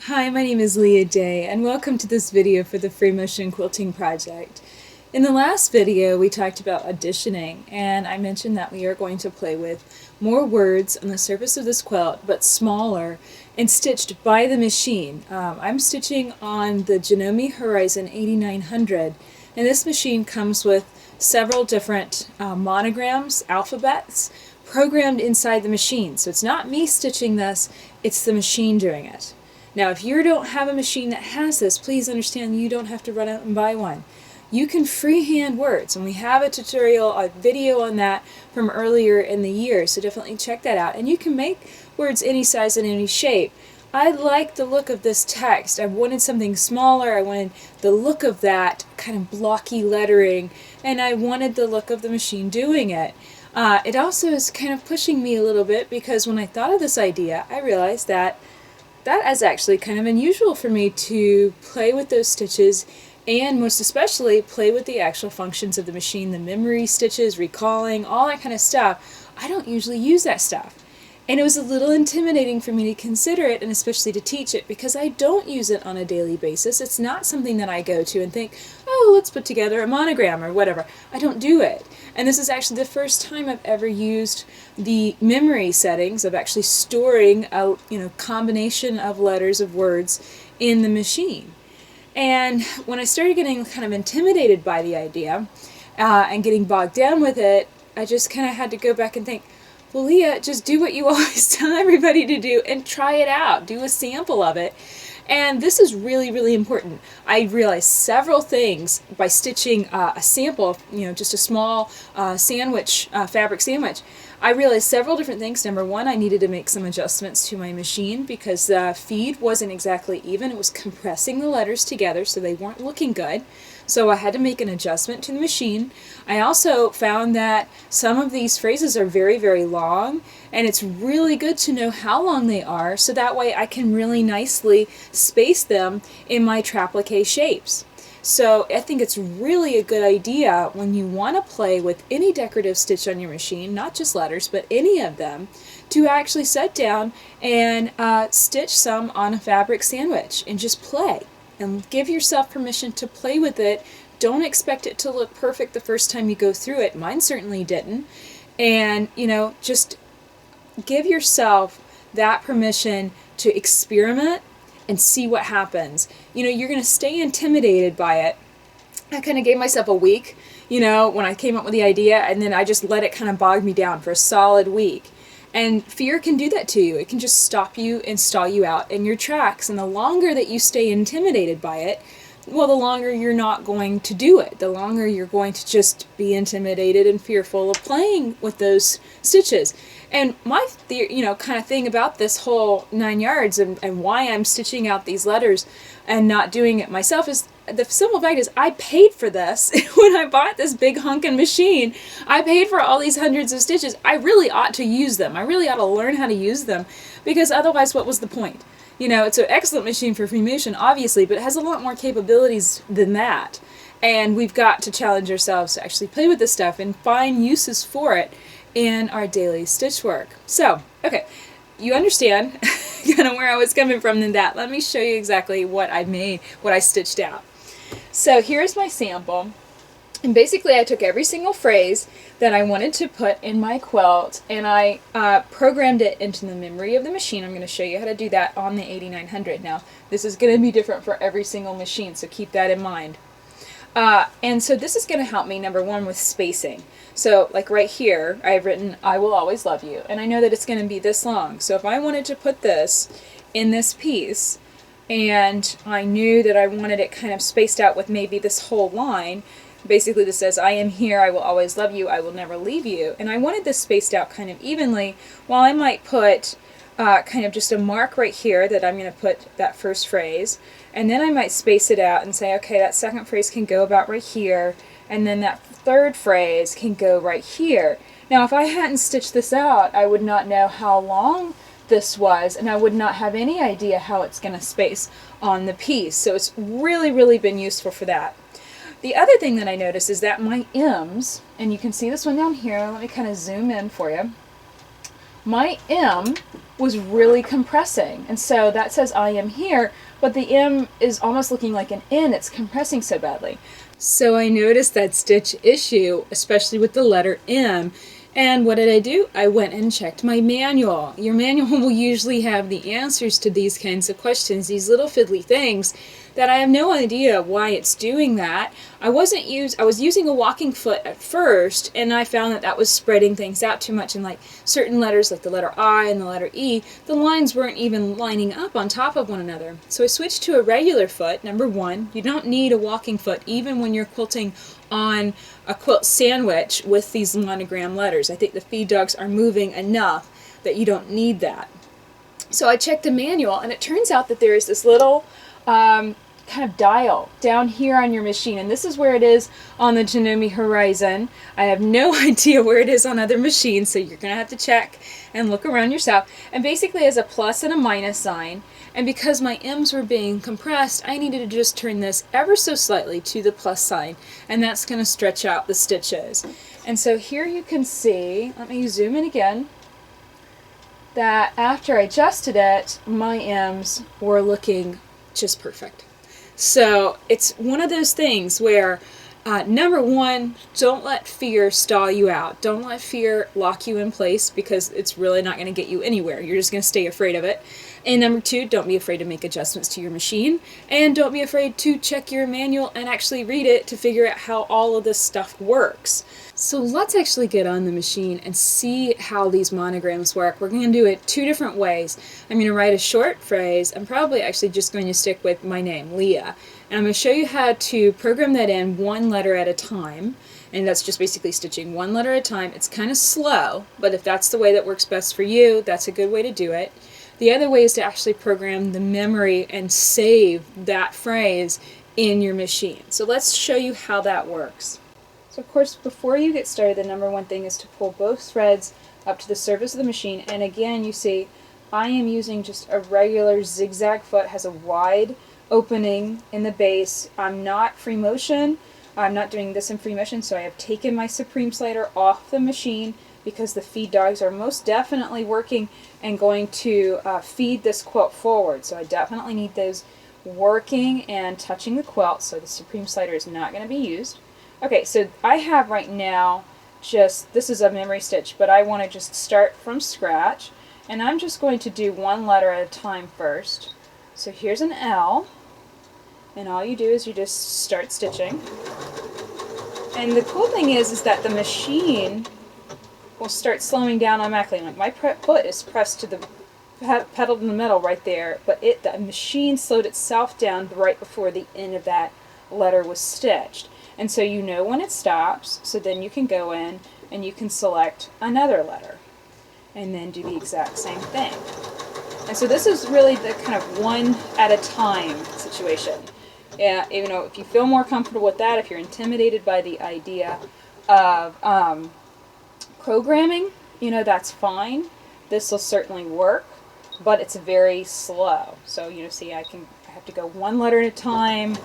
Hi, my name is Leah Day, and welcome to this video for the Free Motion Quilting Project. In the last video, we talked about auditioning, and I mentioned that we are going to play with more words on the surface of this quilt, but smaller and stitched by the machine. I'm stitching on the Janome Horizon 8900, and this machine comes with several different monograms, alphabets, programmed inside the machine. So it's not me stitching this, it's the machine doing it. Now, if you don't have a machine that has this, please understand you don't have to run out and buy one. You can freehand words, and we have a tutorial, a video on that from earlier in the year, so definitely check that out. And you can make words any size and any shape. I like the look of this text. I wanted something smaller, I wanted the look of that kind of blocky lettering, and I wanted the look of the machine doing it. It also is kind of pushing me a little bit because when I thought of this idea, I realized that is actually kind of unusual for me to play with those stitches and most especially play with the actual functions of the machine, the memory stitches, recalling, all that kind of stuff. I don't usually use that stuff. And it was a little intimidating for me to consider it and especially to teach it because I don't use it on a daily basis. It's not something that I go to and think, oh, let's put together a monogram or whatever. I don't do it. And this is actually the first time I've ever used the memory settings of actually storing a combination of letters of words in the machine. And when I started getting kind of intimidated by the idea and getting bogged down with it, I just kind of had to go back and think, well, Leah, just do what you always tell everybody to do and try it out. Do a sample of it. And this is really, really important. I realized several things by stitching a sample, just a small sandwich, fabric sandwich. I realized several different things. Number one, I needed to make some adjustments to my machine because the feed wasn't exactly even. It was compressing the letters together so they weren't looking good. So I had to make an adjustment to the machine. I also found that some of these phrases are very, very long, and it's really good to know how long they are so that way I can really nicely space them in my trapplique shapes. So I think it's really a good idea when you want to play with any decorative stitch on your machine, not just letters, but any of them, to actually sit down and stitch some on a fabric sandwich and just play. And give yourself permission to play with it. Don't expect it to look perfect the first time you go through it. Mine certainly didn't. And, just give yourself that permission to experiment and see what happens. You're going to stay intimidated by it. I kind of gave myself a week, when I came up with the idea, and then I just let it kind of bog me down for a solid week. And fear can do that to you. It can just stop you and stall you out in your tracks. And the longer that you stay intimidated by it, well, the longer you're not going to do it. The longer you're going to just be intimidated and fearful of playing with those stitches. And my kind of thing about this whole 9 yards and why I'm stitching out these letters and not doing it myself is the simple fact is I paid for this when I bought this big hunkin' machine. I paid for all these hundreds of stitches. I really ought to use them. I really ought to learn how to use them because otherwise what was the point? It's an excellent machine for free motion, obviously, but it has a lot more capabilities than that. And we've got to challenge ourselves to actually play with this stuff and find uses for it in our daily stitch work. So, okay, you understand kind of where I was coming from in that. Let me show you exactly what I made, what I stitched out. So here's my sample. And basically I took every single phrase that I wanted to put in my quilt and I programmed it into the memory of the machine. I'm going to show you how to do that on the 8900. Now, this is going to be different for every single machine, so keep that in mind. And so this is going to help me, number one, with spacing. So like right here, I've written, I will always love you. And I know that it's going to be this long. So if I wanted to put this in this piece, and I knew that I wanted it kind of spaced out with maybe this whole line, basically this says, I am here, I will always love you, I will never leave you. And I wanted this spaced out kind of evenly, while I might put kind of just a mark right here that I'm going to put that first phrase, and then I might space it out and say, okay, that second phrase can go about right here, and then that third phrase can go right here. Now if I hadn't stitched this out, I would not know how long this was, and I would not have any idea how it's going to space on the piece. So it's really, really been useful for that. The other thing that I noticed is that my M's, and you can see this one down here, let me kind of zoom in for you. My M was really compressing. And so that says I am here, but the M is almost looking like an N. It's compressing so badly. So I noticed that stitch issue, especially with the letter M. And what did I do? I went and checked my manual. Your manual will usually have the answers to these kinds of questions, these little fiddly things that I have no idea why it's doing that. I was using a walking foot at first, and I found that was spreading things out too much, and like certain letters like the letter I and the letter E, the lines weren't even lining up on top of one another. So I switched to a regular foot. Number one, you don't need a walking foot even when you're quilting on a quilt sandwich with these monogram letters. I think the feed dogs are moving enough that you don't need that. So I checked the manual, and it turns out that there is this little kind of dial down here on your machine, and this is where it is on the Janome Horizon. I have no idea where it is on other machines, so you're gonna have to check and look around yourself. And basically, it has a plus and a minus sign, and because my M's were being compressed, I needed to just turn this ever so slightly to the plus sign, and that's going to stretch out the stitches. And so here you can see, let me zoom in again, that after I adjusted it, my M's were looking just perfect. So it's one of those things where number one, don't let fear stall you out. Don't let fear lock you in place, because it's really not going to get you anywhere. You're just going to stay afraid of it. And number two, don't be afraid to make adjustments to your machine. And don't be afraid to check your manual and actually read it to figure out how all of this stuff works. So let's actually get on the machine and see how these monograms work. We're going to do it two different ways. I'm going to write a short phrase. I'm probably actually just going to stick with my name, Leah. And I'm going to show you how to program that in one letter at a time. And that's just basically stitching one letter at a time. It's kind of slow, but if that's the way that works best for you, that's a good way to do it. The other way is to actually program the memory and save that phrase in your machine. So let's show you how that works. So of course, before you get started, the number one thing is to pull both threads up to the surface of the machine. And again, you see, I am using just a regular zigzag foot, has a wide opening in the base. I'm not free motion. I'm not doing this in free motion, so I have taken my Supreme slider off the machine because the feed dogs are most definitely working and going to feed this quilt forward. So I definitely need those working and touching the quilt, so the Supreme slider is not going to be used. Okay, so I have right now just, this is a memory stitch, but I want to just start from scratch, and I'm just going to do one letter at a time first. So here's an L, and all you do is you just start stitching. And the cool thing is that the machine will start slowing down automatically. Like my foot is pressed to the pedal in the middle right there, but the machine slowed itself down right before the end of that letter was stitched. And so you know when it stops, so then you can go in and you can select another letter and then do the exact same thing. And so this is really the kind of one at a time situation. Yeah, you know, if you feel more comfortable with that, if you're intimidated by the idea of programming, you know, that's fine. This will certainly work, but it's very slow. So, you know, see, I have to go one letter at a time.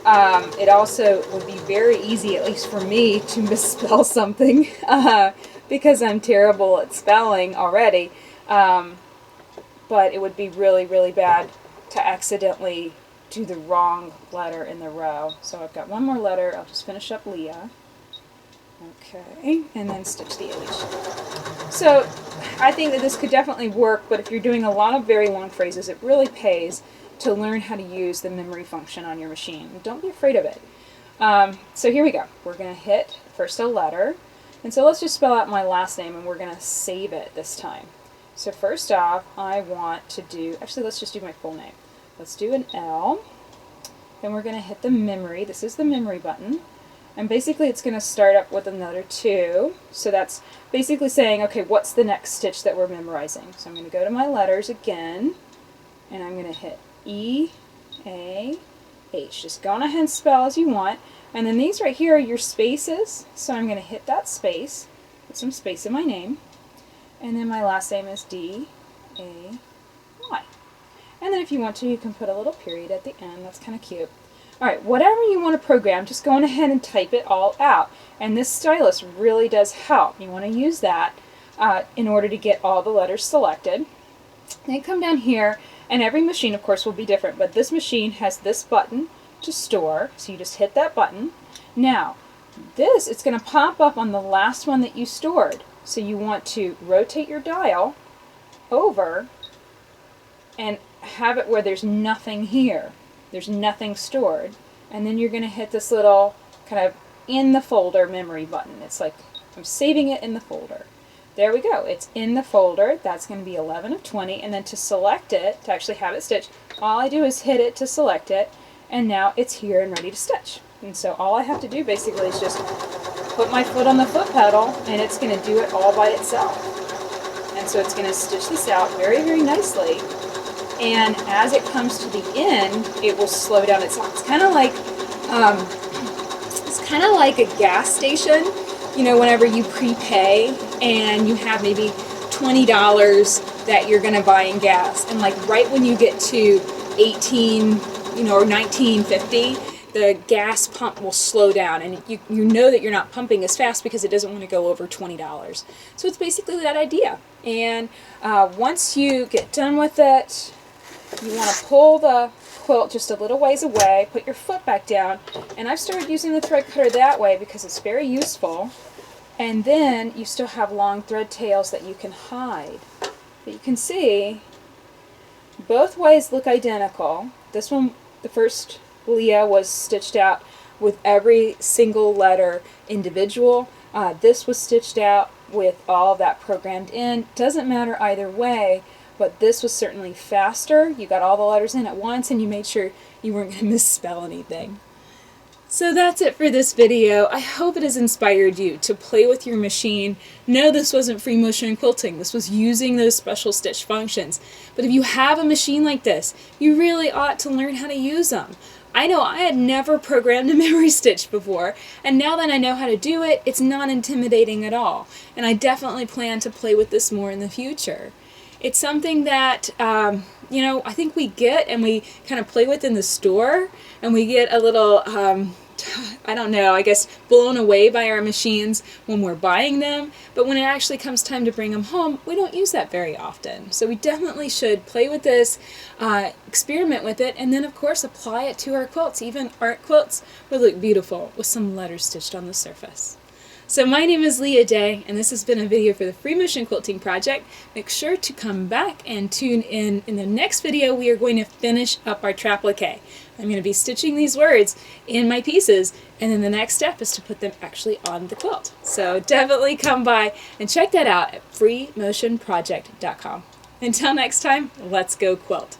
It also would be very easy, at least for me, to misspell something because I'm terrible at spelling already. But it would be really, really bad to accidentally do the wrong letter in the row. So I've got one more letter. I'll just finish up Leah. Okay, and then stitch the H. So I think that this could definitely work, but if you're doing a lot of very long phrases, it really pays to learn how to use the memory function on your machine. Don't be afraid of it. So here we go. We're going to hit first a letter, and so let's just spell out my last name, and we're going to save it this time. So first off, I want to do, actually let's just do my full name. Let's do an L, then we're going to hit the memory. This is the memory button. And basically it's going to start up with another 2. So that's basically saying, okay, what's the next stitch that we're memorizing? So I'm going to go to my letters again, and I'm going to hit E, A, H. Just go on ahead and spell as you want. And then these right here are your spaces. So I'm going to hit that space, put some space in my name. And then my last name is D, A, Y. And then if you want to, you can put a little period at the end. That's kind of cute. Alright, whatever you want to program, just go on ahead and type it all out. And this stylus really does help. You want to use that in order to get all the letters selected. Then you come down here, and every machine, of course, will be different, but this machine has this button to store, so you just hit that button. Now, this, it's going to pop up on the last one that you stored. So you want to rotate your dial over and have it where there's nothing here. There's nothing stored. And then you're going to hit this little kind of in the folder memory button. It's like I'm saving it in the folder. There we go. It's in the folder. That's going to be 11 of 20. And then to select it, to actually have it stitched, all I do is hit it to select it. And now it's here and ready to stitch. And so all I have to do basically is just put my foot on the foot pedal, and it's going to do it all by itself. And so it's going to stitch this out very, very nicely. And as it comes to the end, it will slow down itself. It's kind of like a gas station. You know, whenever you prepay and you have maybe $20 that you're going to buy in gas, and like right when you get to 18, or 19.50, the gas pump will slow down, and you know that you're not pumping as fast because it doesn't want to go over $20. So it's basically that idea. And once you get done with it, you want to pull the quilt just a little ways away, put your foot back down, and I've started using the thread cutter that way because it's very useful. And then you still have long thread tails that you can hide. But you can see both ways look identical. This one, the first Leah, was stitched out with every single letter individual. This was stitched out with all that programmed in. Doesn't matter either way, but this was certainly faster. You got all the letters in at once, and you made sure you weren't going to misspell anything. So that's it for this video. I hope it has inspired you to play with your machine. No, this wasn't free motion quilting. This was using those special stitch functions. But if you have a machine like this, you really ought to learn how to use them. I know I had never programmed a memory stitch before, and now that I know how to do it, it's not intimidating at all. And I definitely plan to play with this more in the future. It's something that, I think we get and we kind of play with in the store, and we get a little, I guess blown away by our machines when we're buying them, but when it actually comes time to bring them home, we don't use that very often. So we definitely should play with this, experiment with it, and then of course apply it to our quilts. Even art quilts would look beautiful with some letters stitched on the surface. So my name is Leah Day, and this has been a video for the Free Motion Quilting Project. Make sure to come back and tune in. In the next video, we are going to finish up our trapplique. I'm going to be stitching these words in my pieces, and then the next step is to put them actually on the quilt. So definitely come by and check that out at freemotionproject.com. Until next time, let's go quilt.